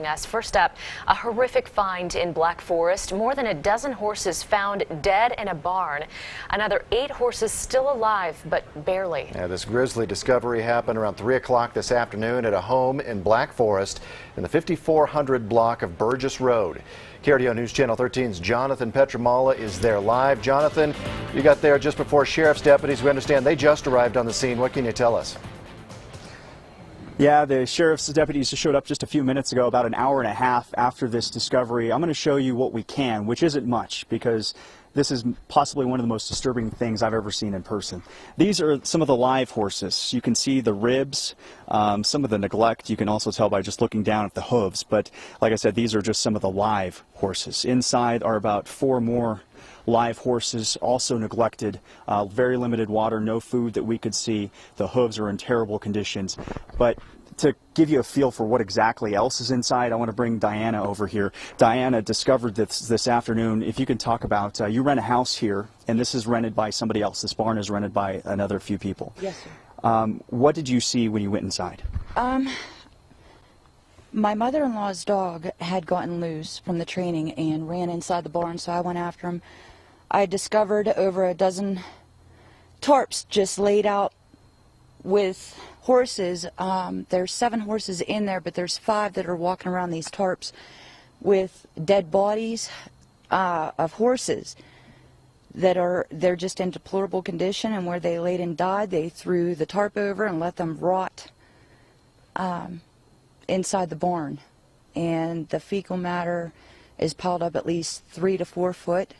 Us. First up, a horrific find in Black Forest. More than a dozen horses found dead in a barn. Another 8 horses still alive, but barely. Yeah, this grisly discovery happened around 3 o'clock this afternoon at a home in Black Forest in the 5400 block of Burgess Road. KRDO News Channel 13's Jonathan Petramala is there live. Jonathan, you got there just before sheriff's deputies. We understand they just arrived on the scene. What can you tell us? Yeah, the sheriff's deputies showed up just a few minutes ago, about an hour and a half after this discovery. I'm going to show you what we can, which isn't much, because this is possibly one of the most disturbing things I've ever seen in person. These are some of the live horses. You can see the ribs, some of the neglect. You can also tell by just looking down at the hooves. But like I said, these are just some of the live horses. Inside are about 4 more live horses, also neglected, very limited water, no food that we could see. The hooves are in terrible conditions. But to give you a feel for what exactly else is inside, I want to bring Diana over here. Diana discovered this afternoon. If you can talk about, you rent a house here, and this is rented by somebody else. This barn is rented by another few people. Yes, sir. What did you see when you went inside? My mother-in-law's dog had gotten loose from the training and ran inside the barn, so I went after him. I discovered over a dozen tarps just laid out with horses. There's 7 horses in there, but there's 5 that are walking around these tarps with dead bodies of horses they're just in deplorable condition, and where they laid and died, they threw the tarp over and let them rot inside the barn. And the fecal matter is piled up at least 3 to 4 foot.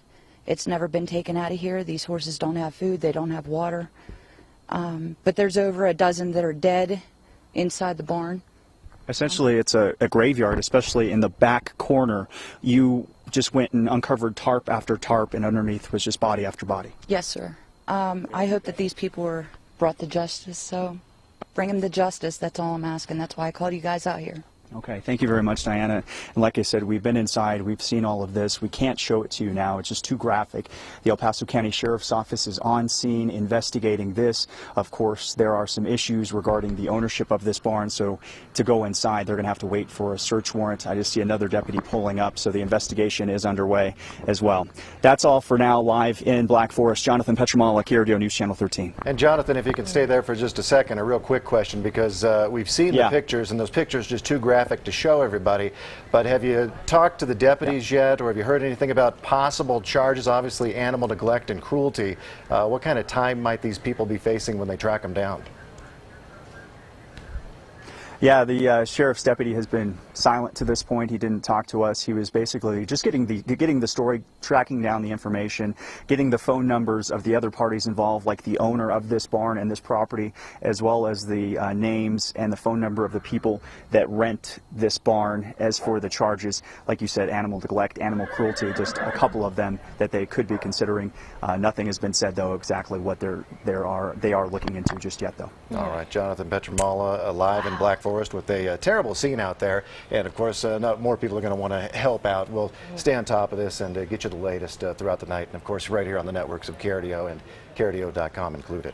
It's never been taken out of here. These horses don't have food, they don't have water. But there's over a dozen that are dead inside the barn. Essentially, it's a graveyard, especially in the back corner. You just went and uncovered tarp after tarp, and underneath was just body after body. Yes, sir. I hope that these people were brought to justice, so bring them to justice. That's all I'm asking. That's why I called you guys out here. Okay, thank you very much, Diana. And like I said, we've been inside, we've seen all of this. We can't show it to you now, it's just too graphic. The El Paso County Sheriff's Office is on scene investigating this. Of course, there are some issues regarding the ownership of this barn, so to go inside, they're going to have to wait for a search warrant. I just see another deputy pulling up, so the investigation is underway as well. That's all for now. Live in Black Forest, Jonathan Petramala, KRDO News Channel 13. And Jonathan, if you can stay there for just a second, a real quick question, because we've seen the pictures, and those pictures just too graphic to show everybody, but have you talked to the deputies yet, or have you heard anything about possible charges? Obviously animal neglect and cruelty. What kind of time might these people be facing when they track them down? Yeah, the sheriff's deputy has been silent to this point. He didn't talk to us. He was basically just getting the story, tracking down the information, getting the phone numbers of the other parties involved, like the owner of this barn and this property, as well as the names and the phone number of the people that rent this barn. As for the charges, like you said, animal neglect, animal cruelty, just a couple of them that they could be considering. Nothing has been said, though, exactly what they are looking into just yet, though. All right, Jonathan Petramala, live in Black Forest with a terrible scene out there, and of course more people are going to want to help out. We'll stay on top of this and get you the latest throughout the night, and of course right here on the networks of KRDO and KRDO.com included.